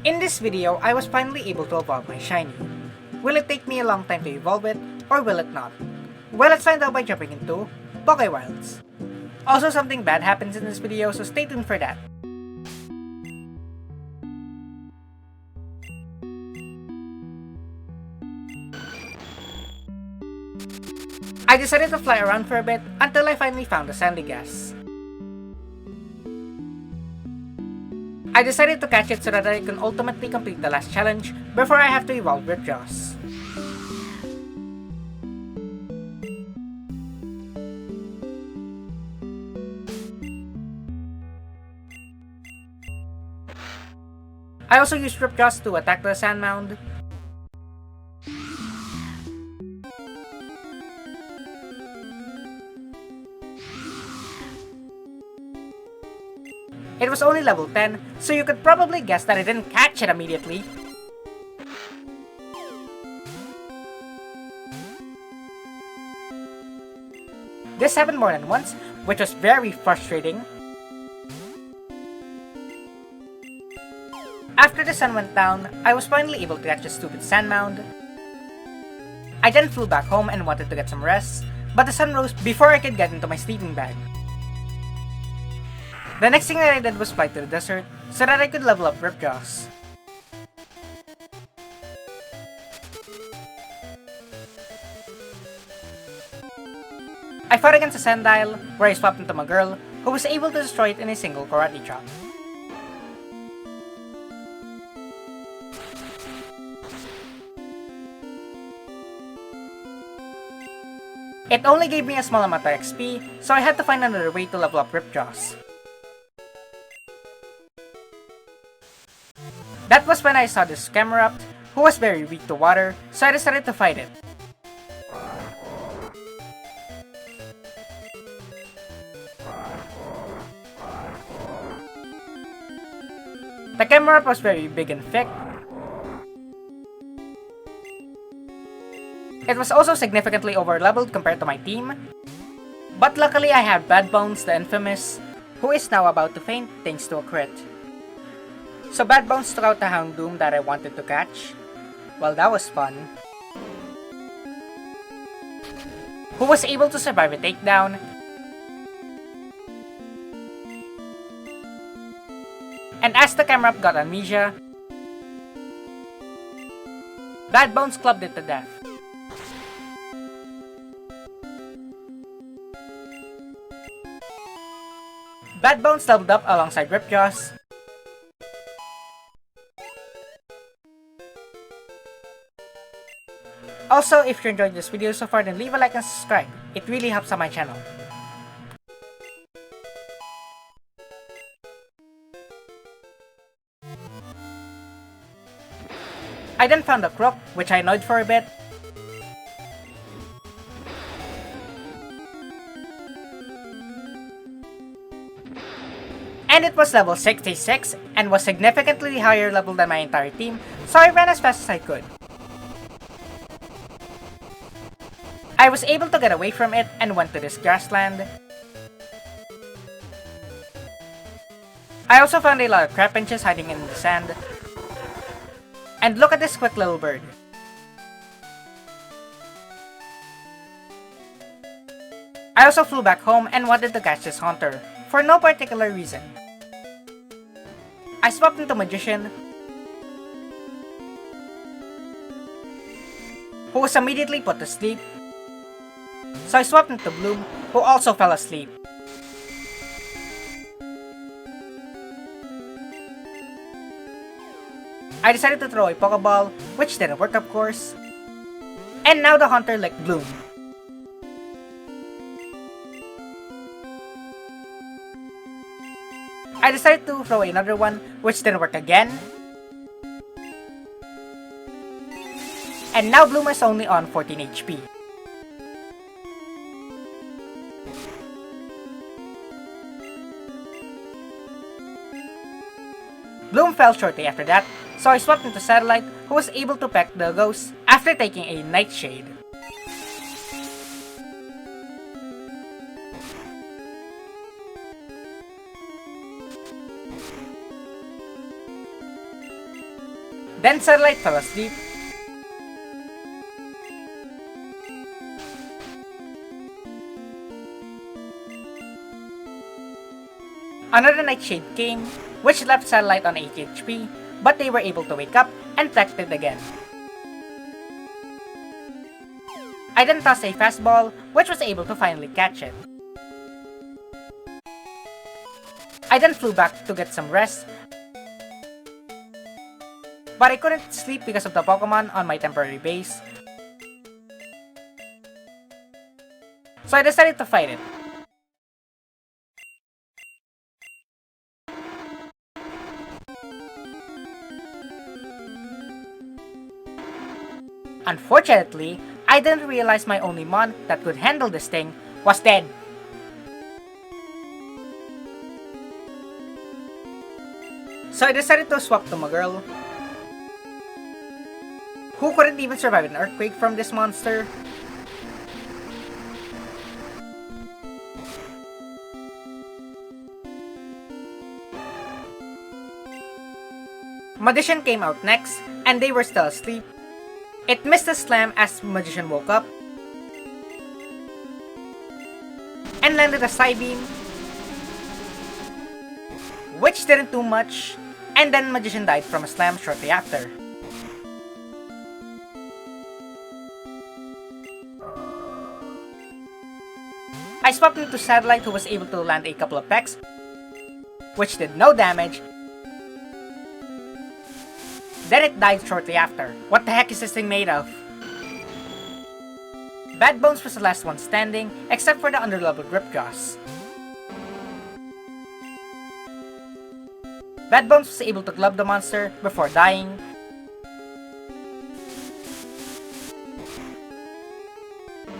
In this video, I was finally able to evolve my shiny. Will it take me a long time to evolve it, or will it not? Well, let's find out by jumping into Wilds. Also, something bad happens in this video, so stay tuned for that. I decided to fly around for a bit until I finally found the sandy gas. I decided to catch it so that I can ultimately complete the last challenge before I have to evolve with Jaws. I also used Ripjaws to attack the sand mound. It was only level 10, so you could probably guess that I didn't catch it immediately. This happened more than once, which was very frustrating. After the sun went down, I was finally able to catch the stupid sand mound. I then flew back home and wanted to get some rest, but the sun rose before I could get into my sleeping bag. The next thing that I did was fly to the desert so that I could level up Ripjaws. I fought against a Sandile, where I swapped into my girl, who was able to destroy it in a single karate chop. It only gave me a small amount of XP, so I had to find another way to level up Ripjaws. That was when I saw this Camerupt, who was very weak to water, so I decided to fight it. The Camerupt was very big and thick. It was also significantly over-leveled compared to my team. But luckily I had Bad Bones, the infamous, who is now about to faint thanks to a crit. So Bad Bones took out the Houndoom that I wanted to catch. Well, that was fun. Who was able to survive a takedown. And as the Camerupt got amnesia, Bad Bones clubbed it to death. Bad Bones leveled up alongside Ripjaws. Also, if you're enjoying this video so far, then leave a like and subscribe. It really helps on my channel. I then found a Crook, which I annoyed for a bit. And it was level 66 and was significantly higher level than my entire team, so I ran as fast as I could. I was able to get away from it and went to this grassland. I also found a lot of crab pinches hiding in the sand. And look at this quick little bird. I also flew back home and wanted to catch this Haunter, for no particular reason. I swapped into Magician, who was immediately put to sleep. So I swapped into Bloom, who also fell asleep. I decided to throw a Pokeball, which didn't work of course. And now the Haunter licked Bloom. I decided to throw another one, which didn't work again. And now Bloom is only on 14 HP. Bloom fell shortly after that, so I swapped into Satellite, who was able to peck the ghost after taking a Nightshade. Then Satellite fell asleep. Another Nightshade came, which left Satellite on 8 HP, but they were able to wake up and text it again. I then tossed a fastball, which was able to finally catch it. I then flew back to get some rest, but I couldn't sleep because of the Pokemon on my temporary base, so I decided to fight it. Unfortunately, I didn't realize my only mon that could handle this thing was dead. So I decided to swap to Magirl, who couldn't even survive an earthquake from this monster. Magician came out next, and they were still asleep. It missed a slam as Magician woke up and landed a Psybeam, which didn't do much, and then Magician died from a slam shortly after. I swapped into Satellite, who was able to land a couple of pecks, which did no damage. Then it died shortly after. What the heck is this thing made of? Bad Bones was the last one standing, except for the underleveled Ripjaws. Bad Bones was able to glove the monster before dying.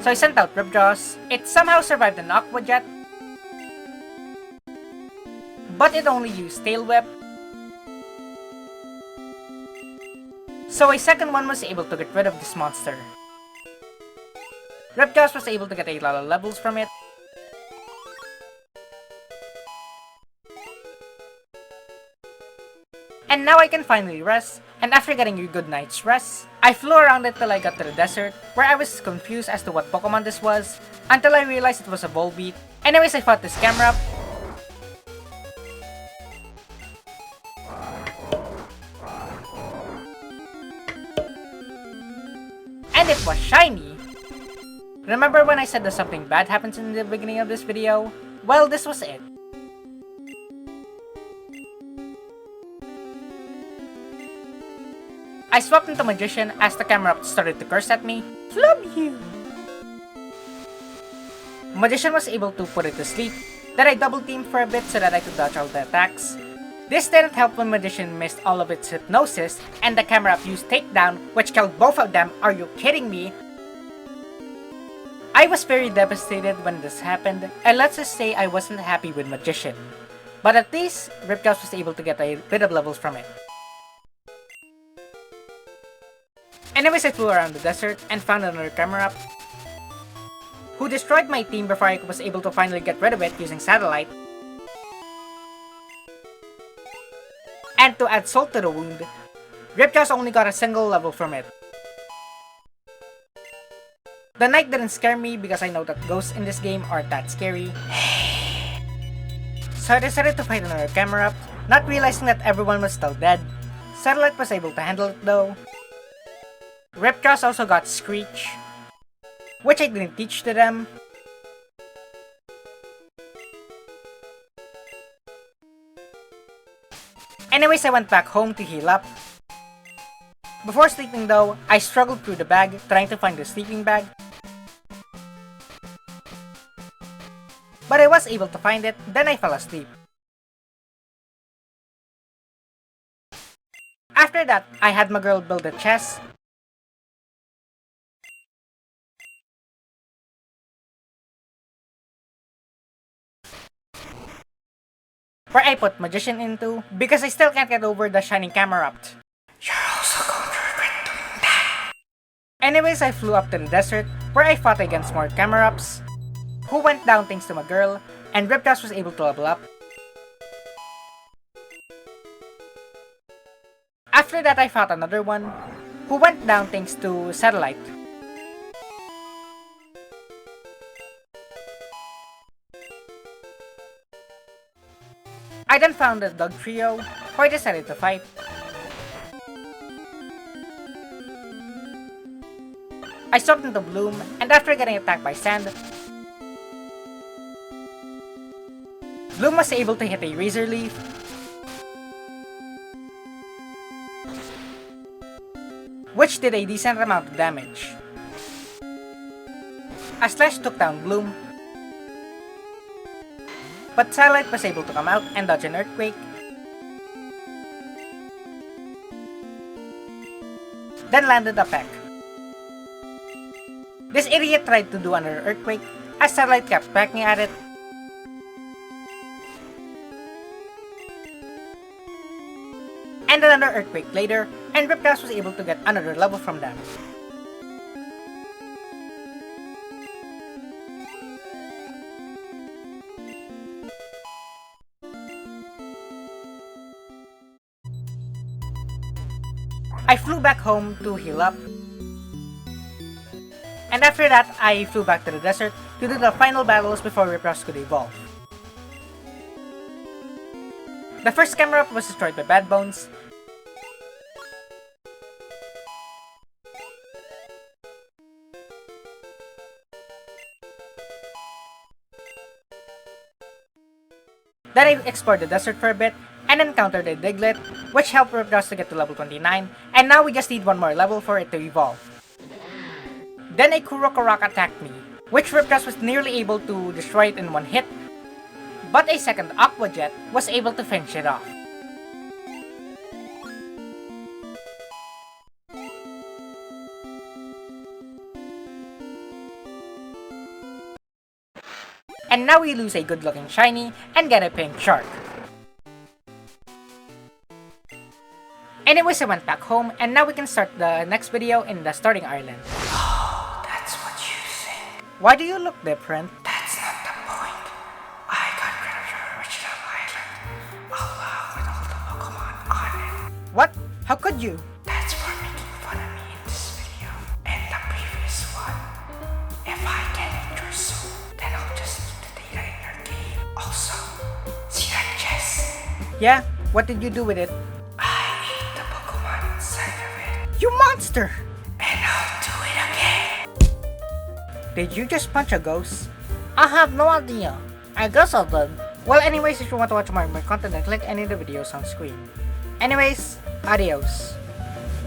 So I sent out Ripjaws. It somehow survived an Aqua Jet, but it only used Tail Whip. So a second one was able to get rid of this monster. Ripjaws was able to get a lot of levels from it. And now I can finally rest, and after getting a good night's rest, I flew around it till I got to the desert, where I was confused as to what Pokemon this was, until I realized it was a Volbeat. Anyways, I fought this Camerupt, and it was shiny! Remember when I said that something bad happens in the beginning of this video? Well, this was it. I swapped into Magician as the Camerupt started to curse at me. Flub you! Magician was able to put it to sleep. Then I double teamed for a bit so that I could dodge all the attacks. This didn't help when Magician missed all of its hypnosis, and the Camerupt used Takedown, which killed both of them. Are you kidding me? I was very devastated when this happened, and let's just say I wasn't happy with Magician. But at least, Ripjaws was able to get a bit of levels from it. Anyways, I flew around the desert and found another Camerupt, who destroyed my team before I was able to finally get rid of it using Satellite. And to add salt to the wound, Ripjaws only got a single level from it. The night didn't scare me because I know that ghosts in this game aren't that scary. So I decided to fight another Camerupt, not realizing that everyone was still dead. Satellite was able to handle it though. Ripjaws also got Screech, which I didn't teach to them. Anyways, I went back home to heal up. Before sleeping though, I struggled through the bag trying to find the sleeping bag. But I was able to find it, then I fell asleep. After that, I had my girl build a chest. Where I put Magician into, because I still can't get over the shining Camerupt. You're also going to regret doing that. Anyways, I flew up to the desert, where I fought against more Camerupts, who went down thanks to my girl, and Ripjaws was able to level up. After that, I fought another one, who went down thanks to Satellite. I then found the dog trio, who I decided to fight. I stopped into Bloom, and after getting attacked by Sand, Bloom was able to hit a Razor Leaf, which did a decent amount of damage. A Slash took down Bloom, but Satellite was able to come out and dodge an Earthquake. Then landed a Peck. This idiot tried to do another Earthquake, as Satellite kept backing at it. And another Earthquake later, and Ripcast was able to get another level from them. I flew back home to heal up. And after that, I flew back to the desert to do the final battles before Ripcast could evolve. The first Camerupt was destroyed by Bad Bones. Then I explored the desert for a bit and encountered a Diglett, which helped Ripcast to get to level 29, and now we just need one more level for it to evolve. Then a Kurokorak attacked me, which Ripcast was nearly able to destroy it in one hit, but a second Aqua Jet was able to finish it off. And now we lose a good looking shiny and get a pink shark. Anyways, I went back home and now we can start the next video in the starting island. Oh, that's what you think. Why do you look different? That's not the point. I got rid of your original island, along with all the Pokemon on it. What? How could you? That's for making fun of me in this video and the previous one. If I get your soul, then I'll just keep the data in your game. Also, see that chest? Yeah, what did you do with it? I ate the Pokemon inside of it. You monster! And I'll do it again. Did you just punch a ghost? I have no idea. I guess I did. Well, anyways, if you want to watch more of my content, then click any of the videos on screen. Anyways, adios.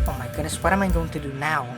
Oh my goodness, what am I going to do now?